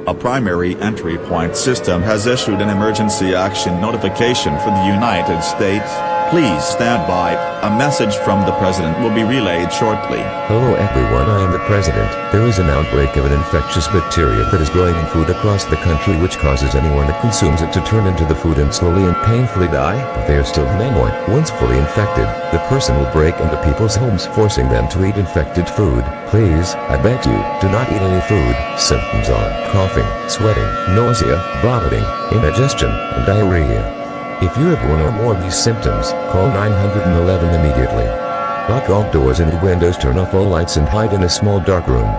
A primary entry point system has issued an emergency action notification for the United States. Please stand by. A message from the President will be relayed shortly. Hello everyone, I am the President. There is an outbreak of an infectious bacteria that is growing in food across the country which causes anyone that consumes it to turn into the food and slowly and painfully die, but they are still humanoid. Once fully infected, the person will break into people's homes forcing them to eat infected food. Please, I beg you, do not eat any food. Symptoms are coughing, sweating, nausea, vomiting, indigestion, and diarrhea. If you have one or more of these symptoms, call 911 immediately. Lock all doors and windows, turn off all lights and hide in a small dark room.